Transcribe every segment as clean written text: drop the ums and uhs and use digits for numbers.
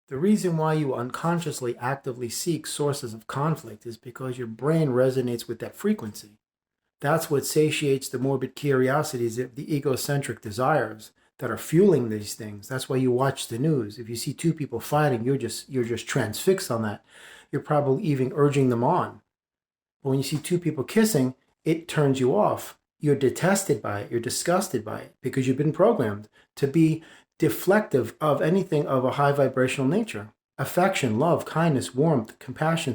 The reason why you unconsciously actively seek sources of conflict is because your brain resonates with that frequency. That's what satiates the morbid curiosities, the egocentric desires that are fueling these things. That's why you watch the news. If you see two people fighting, you're just transfixed on that. You're probably even urging them on. But when you see two people kissing, it turns you off. You're detested by it. You're disgusted by it because you've been programmed to be deflective of anything of a high vibrational nature. Affection, love, kindness, warmth, compassion,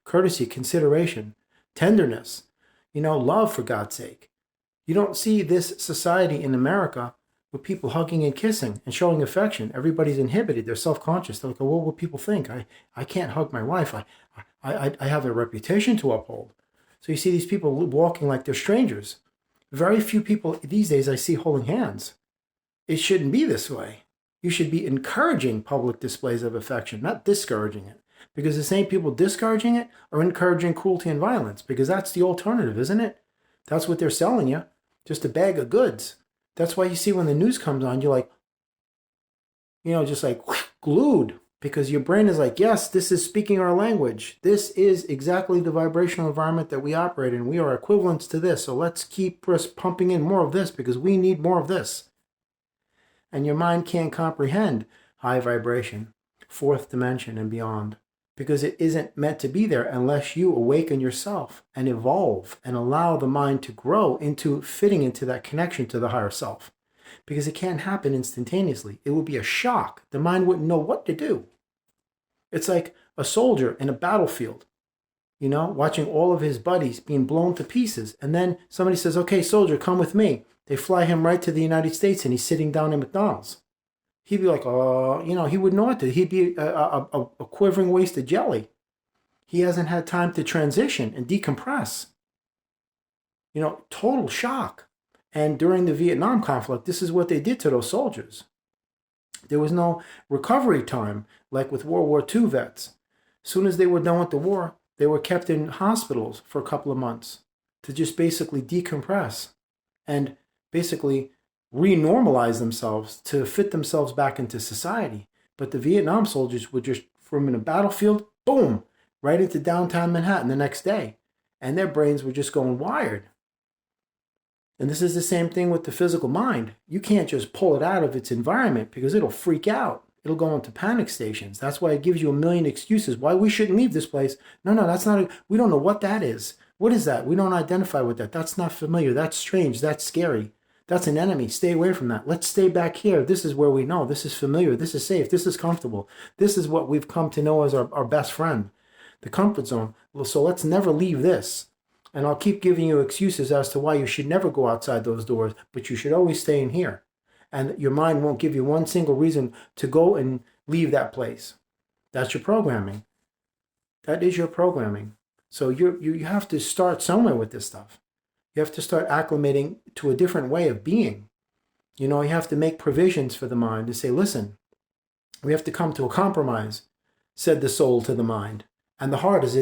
courtesy, consideration, tenderness, love, for God's sake. You don't see this society in America with people hugging and kissing and showing affection. Everybody's inhibited. They're self-conscious. They're like, well, what will people think? I can't hug my wife. I have a reputation to uphold. So you see these people walking like they're strangers. Very few people these days I see holding hands. It shouldn't be this way. You should be encouraging public displays of affection, not discouraging it. Because the same people discouraging it are encouraging cruelty and violence, because that's the alternative, isn't it? That's what they're selling you, just a bag of goods. That's why you see when the news comes on, you're like, just like glued, because your brain is like, yes, this is speaking our language. This is exactly the vibrational environment that we operate in. We are equivalents to this. So let's keep pumping in more of this because we need more of this. And your mind can't comprehend high vibration, fourth dimension and beyond, because it isn't meant to be there unless you awaken yourself and evolve and allow the mind to grow into fitting into that connection to the higher self. Because it can't happen instantaneously. It would be a shock. The mind wouldn't know what to do. It's like a soldier in a battlefield, watching all of his buddies being blown to pieces. And then somebody says, okay, soldier, come with me. They fly him right to the United States and he's sitting down in McDonald's. He'd be like, he wouldn't know what to do. He'd be a quivering waste of jelly. He hasn't had time to transition and decompress. Total shock. And during the Vietnam conflict, this is what they did to those soldiers. There was no recovery time like with World War II vets. As soon as they were done with the war, they were kept in hospitals for a couple of months to just basically decompress and basically renormalize themselves to fit themselves back into society. But the Vietnam soldiers would just, from in a battlefield, boom, right into downtown Manhattan the next day. And their brains were just going wired. And this is the same thing with the physical mind. You can't just pull it out of its environment because it'll freak out. It'll go into panic stations. That's why it gives you a million excuses why we shouldn't leave this place. No, that's not, we don't know what that is. What is that? We don't identify with that. That's not familiar. That's strange. That's scary. That's an enemy. Stay away from that. Let's stay back here. This is where we know. This is familiar. This is safe. This is comfortable. This is what we've come to know as our best friend, the comfort zone. Well, so let's never leave this. And I'll keep giving you excuses as to why you should never go outside those doors, but you should always stay in here. And your mind won't give you one single reason to go and leave that place. That's your programming. That is your programming. So you have to start somewhere with this stuff. You have to start acclimating to a different way of being. You have to make provisions for the mind to say, listen, we have to come to a compromise, said the soul to the mind. And the heart is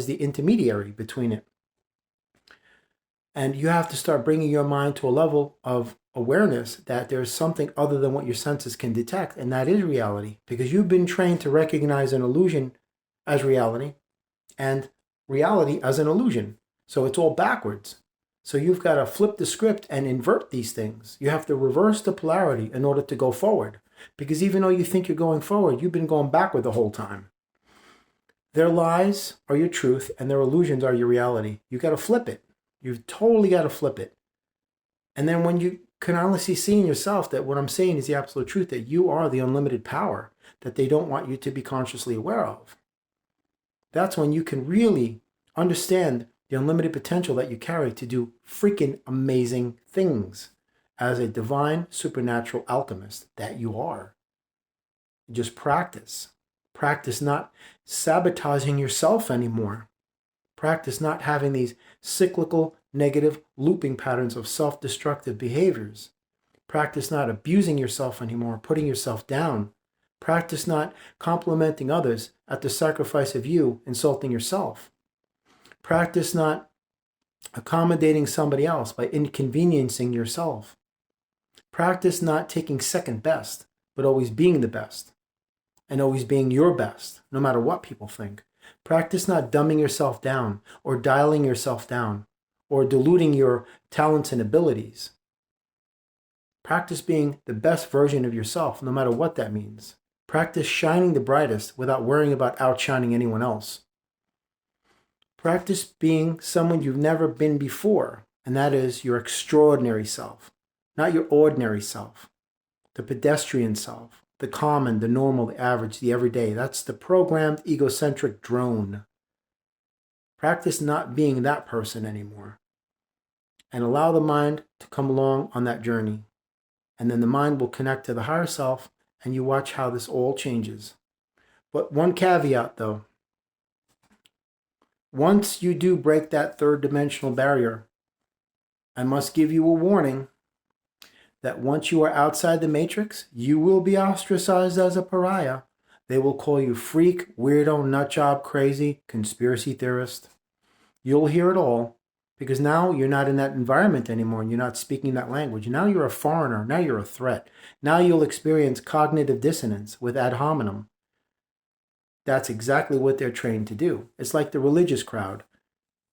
the intermediary between it. And you have to start bringing your mind to a level of awareness that there's something other than what your senses can detect, and that is reality, because you've been trained to recognize an illusion as reality and reality as an illusion. So it's all backwards. So you've got to flip the script and invert these things. You have to reverse the polarity in order to go forward, because even though you think you're going forward, you've been going backward the whole time. Their lies are your truth and their illusions are your reality. You got to flip it. You've totally got to flip it. And then when you can honestly see in yourself that what I'm saying is the absolute truth, that you are the unlimited power that they don't want you to be consciously aware of, that's when you can really understand the unlimited potential that you carry to do freaking amazing things as a divine, supernatural alchemist that you are. Just practice. Practice not sabotaging yourself anymore. Practice not having these cyclical, negative, looping patterns of self-destructive behaviors. Practice not abusing yourself anymore, putting yourself down. Practice not complimenting others at the sacrifice of you insulting yourself. Practice not accommodating somebody else by inconveniencing yourself. Practice not taking second best but always being the best and always being your best, no matter what people think. Practice not dumbing yourself down or dialing yourself down or diluting your talents and abilities. Practice being the best version of yourself, no matter what that means. Practice shining the brightest without worrying about outshining anyone else. Practice being someone you've never been before, and that is your extraordinary self, not your ordinary self, the pedestrian self, the common, the normal, the average, the everyday. That's the programmed, egocentric drone. Practice not being that person anymore, and allow the mind to come along on that journey. And then the mind will connect to the higher self, and you watch how this all changes. But one caveat, though. Once you do break that third dimensional barrier, I must give you a warning that once you are outside the matrix, you will be ostracized as a pariah. They will call you freak, weirdo, nutjob, crazy, conspiracy theorist. You'll hear it all, because now you're not in that environment anymore and you're not speaking that language. Now you're a foreigner. Now you're a threat. Now you'll experience cognitive dissonance with ad hominem. That's exactly what they're trained to do. It's like the religious crowd.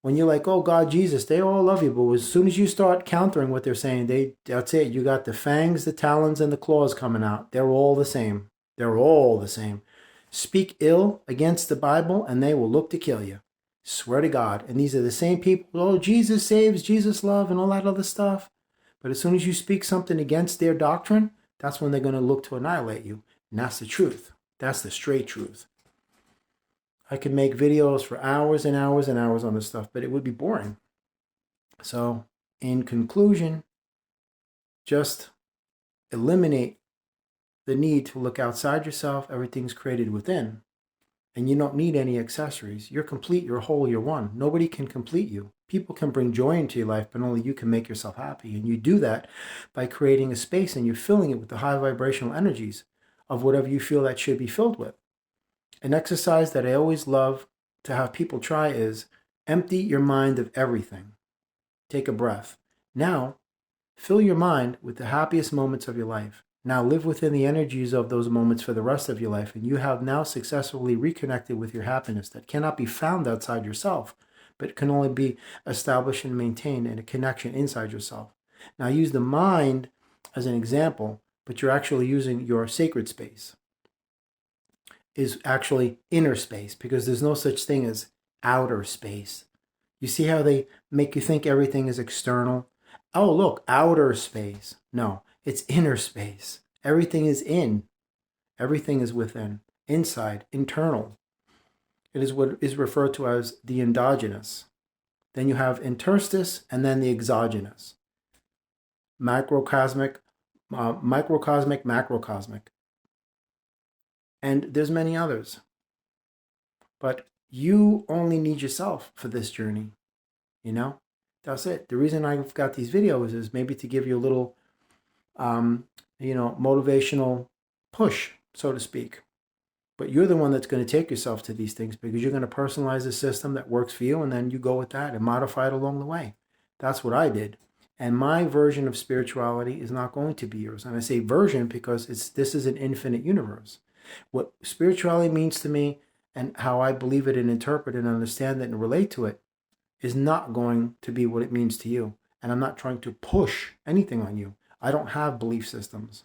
When you're like, oh, God, Jesus, they all love you. But as soon as you start countering what they're saying, that's it. You got the fangs, the talons, and the claws coming out. They're all the same. They're all the same. Speak ill against the Bible, and they will look to kill you. Swear to God. And these are the same people, oh, Jesus saves, Jesus love, and all that other stuff. But as soon as you speak something against their doctrine, that's when they're going to look to annihilate you. And that's the truth. That's the straight truth. I could make videos for hours and hours and hours on this stuff, but it would be boring. So, in conclusion, just eliminate the need to look outside yourself. Everything's created within. And you don't need any accessories. You're complete, you're whole, you're one. Nobody can complete you. People can bring joy into your life, but only you can make yourself happy. And you do that by creating a space and you're filling it with the high vibrational energies of whatever you feel that should be filled with. An exercise that I always love to have people try is empty your mind of everything. Take a breath. Now, fill your mind with the happiest moments of your life. Now live within the energies of those moments for the rest of your life, and you have now successfully reconnected with your happiness that cannot be found outside yourself, but can only be established and maintained in a connection inside yourself. Now use the mind as an example, but you're actually using your sacred space. Is actually inner space, because there's no such thing as outer space. You see how they make you think everything is external? Oh, look, outer space. No, it's inner space. Everything is in. Everything is within, inside, internal. It is what is referred to as the endogenous. Then you have interstice and then the exogenous. Microcosmic, macrocosmic. And there's many others. But you only need yourself for this journey. You know? That's it. The reason I've got these videos is maybe to give you a little, motivational push, so to speak. But you're the one that's going to take yourself to these things, because you're going to personalize a system that works for you, and then you go with that and modify it along the way. That's what I did. And my version of spirituality is not going to be yours. And I say version because this is an infinite universe. What spirituality means to me and how I believe it and interpret and understand it and relate to it is not going to be what it means to you. And I'm not trying to push anything on you. I don't have belief systems.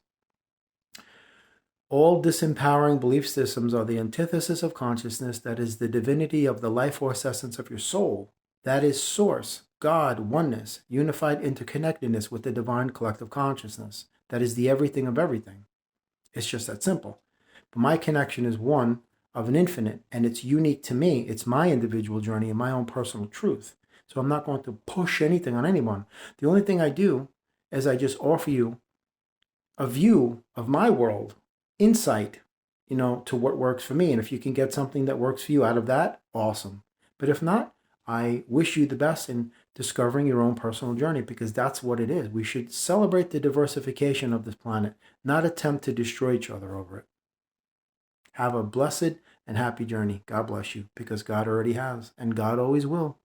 All disempowering belief systems are the antithesis of consciousness, that is the divinity of the life force essence of your soul. That is source, God, oneness, unified interconnectedness with the divine collective consciousness. That is the everything of everything. It's just that simple. But my connection is one of an infinite, and it's unique to me. It's my individual journey and my own personal truth. So I'm not going to push anything on anyone. The only thing I do is I just offer you a view of my world, insight, to what works for me. And if you can get something that works for you out of that, awesome. But if not, I wish you the best in discovering your own personal journey, because that's what it is. We should celebrate the diversification of this planet, not attempt to destroy each other over it. Have a blessed and happy journey. God bless you, because God already has, and God always will.